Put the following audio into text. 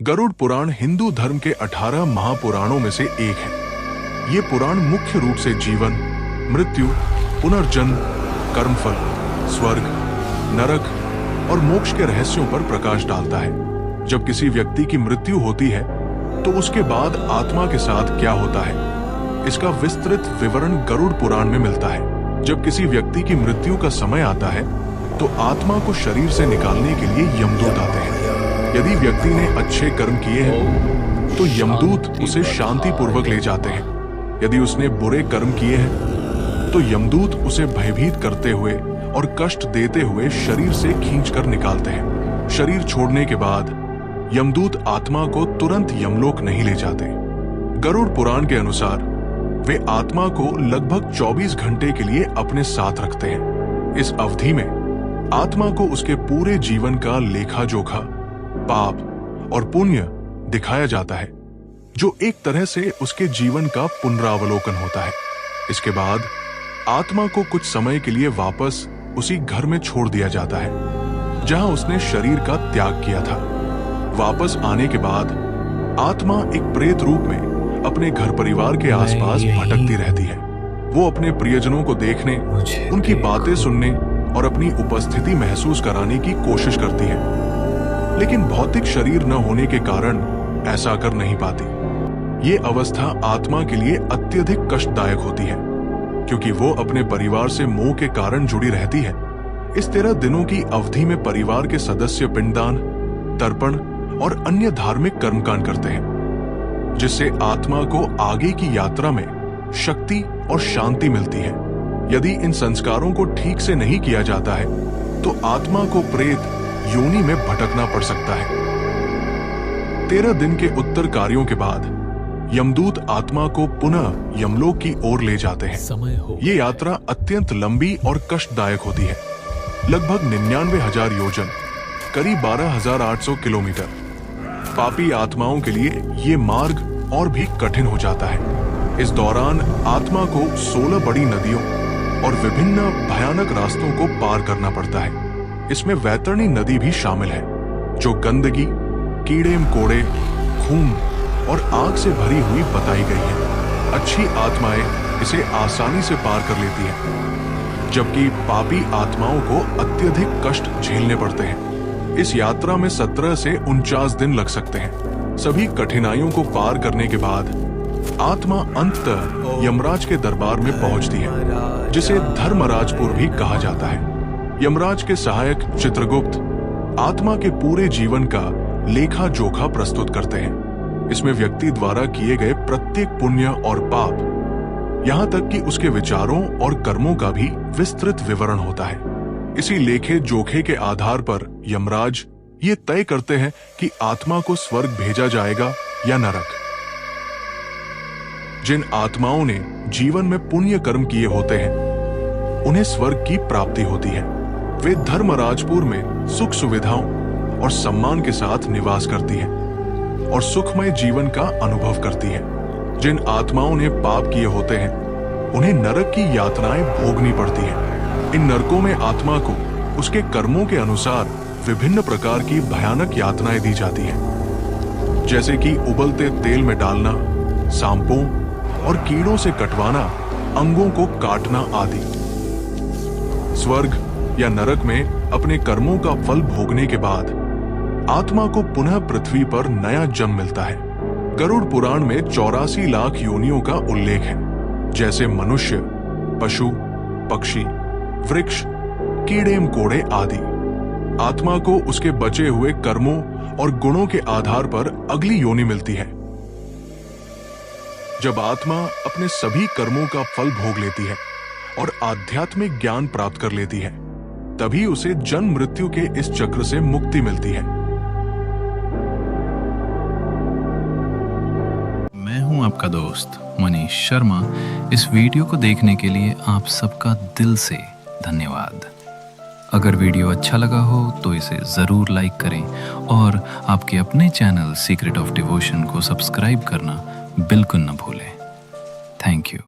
गरुड़ पुराण हिंदू धर्म के 18 महापुराणों में से एक है। ये पुराण मुख्य रूप से जीवन, मृत्यु, पुनर्जन्म, कर्मफल, स्वर्ग, नरक और मोक्ष के रहस्यों पर प्रकाश डालता है। जब किसी व्यक्ति की मृत्यु होती है तो उसके बाद आत्मा के साथ क्या होता है, इसका विस्तृत विवरण गरुड़ पुराण में मिलता है। जब किसी व्यक्ति की मृत्यु का समय आता है तो आत्मा को शरीर से निकालने के लिए यमदूत आते हैं। यदि व्यक्ति ने अच्छे कर्म किए हैं तो यमदूत उसे शांति पूर्वक ले जाते हैं। यदि उसने बुरे कर्म किए हैं तो यमदूत उसे भयभीत करते हुए और कष्ट देते हुए शरीर से खींचकर निकालते हैं। शरीर छोड़ने के बाद यमदूत आत्मा को तुरंत यमलोक नहीं ले जाते। गरुड़ पुराण के अनुसार वे आत्मा को लगभग 24 घंटे के लिए अपने साथ रखते हैं। इस अवधि में आत्मा को उसके पूरे जीवन का लेखा जोखा, पाप और पुण्य दिखाया जाता है, जो एक तरह से उसके जीवन का पुनरावलोकन होता है। इसके बाद आत्मा को कुछ समय के लिए वापस उसी घर में छोड़ दिया जाता है जहां उसने शरीर का त्याग किया था। वापस आने के बाद आत्मा एक प्रेत रूप में अपने घर परिवार के आसपास भटकती रहती है। वो अपने प्रियजनों को देखने, उनकी बातें सुनने और अपनी उपस्थिति महसूस कराने की कोशिश करती है, लेकिन भौतिक शरीर न होने के कारण ऐसा कर नहीं पाती। ये अवस्था आत्मा के लिए अत्यधिक कष्टदायक होती है, क्योंकि वो अपने परिवार से मोह के कारण जुड़ी रहती है। इस 13 दिनों की अवधि में परिवार के सदस्य पिंडदान, तर्पण और अन्य धार्मिक कर्मकांड करते हैं, जिससे आत्मा को आगे की यात्रा में शक्ति और शांति मिलती है। यदि इन संस्कारों को ठीक से नहीं किया जाता है तो आत्मा को प्रेत योनि में भटकना पड़ सकता है। 13 दिन के उत्तर कार्यों के बाद यमदूत आत्मा को पुनः यमलोक की ओर ले जाते हैं। ये यात्रा अत्यंत लंबी और कष्टदायक होती है, लगभग 99,000 योजन, करीब 12,800 किलोमीटर। पापी आत्माओं के लिए ये मार्ग और भी कठिन हो जाता है। इस दौरान आत्मा को 16 बड़ी नदियों और विभिन्न भयानक रास्तों को पार करना पड़ता है। इसमें वैतरणी नदी भी शामिल है, जो गंदगी, कीड़े मकोड़े, खून और आग से भरी हुई बताई गई है। अच्छी आत्माएं इसे आसानी से पार कर लेती हैं, जबकि पापी आत्माओं को अत्यधिक कष्ट झेलने पड़ते हैं। इस यात्रा में 17 से 49 दिन लग सकते हैं। सभी कठिनाइयों को पार करने के बाद आत्मा अंततः यमराज के दरबार में पहुंचती है, जिसे धर्मराजपुर भी कहा जाता है। यमराज के सहायक चित्रगुप्त आत्मा के पूरे जीवन का लेखा जोखा प्रस्तुत करते हैं। इसमें व्यक्ति द्वारा किए गए प्रत्येक पुण्य और पाप, यहाँ तक कि उसके विचारों और कर्मों का भी विस्तृत विवरण होता है। इसी लेखे जोखे के आधार पर यमराज ये तय करते हैं कि आत्मा को स्वर्ग भेजा जाएगा या नरक। जिन आत्माओं ने जीवन में पुण्य कर्म किए होते हैं उन्हें स्वर्ग की प्राप्ति होती है। वे धर्मराजपुर में सुख सुविधाओं और सम्मान के साथ निवास करती हैं और सुखमय जीवन का अनुभव करती हैं। जिन आत्माओं ने पाप किए होते हैं उन्हें नरक की यातनाएं भोगनी पड़ती हैं। इन नरकों में आत्मा को उसके कर्मों के अनुसार विभिन्न प्रकार की भयानक यातनाएं दी जाती हैं, जैसे कि उबलते तेल में डालना, सांपों और कीड़ों से कटवाना, अंगों को काटना आदि। स्वर्ग या नरक में अपने कर्मों का फल भोगने के बाद आत्मा को पुनः पृथ्वी पर नया जन्म मिलता है। गरुड़ पुराण में 84 लाख योनियों का उल्लेख है, जैसे मनुष्य, पशु, पक्षी, वृक्ष, कीड़े मकोड़े आदि। आत्मा को उसके बचे हुए कर्मों और गुणों के आधार पर अगली योनि मिलती है। जब आत्मा अपने सभी कर्मों का फल भोग लेती है और आध्यात्मिक ज्ञान प्राप्त कर लेती है, तभी उसे जन्म मृत्यु के इस चक्र से मुक्ति मिलती है। मैं हूं आपका दोस्त मनीष शर्मा। इस वीडियो को देखने के लिए आप सबका दिल से धन्यवाद। अगर वीडियो अच्छा लगा हो तो इसे ज़रूर लाइक करें और आपके अपने चैनल सीक्रेट ऑफ डिवोशन को सब्सक्राइब करना बिल्कुल न भूलें। Thank you.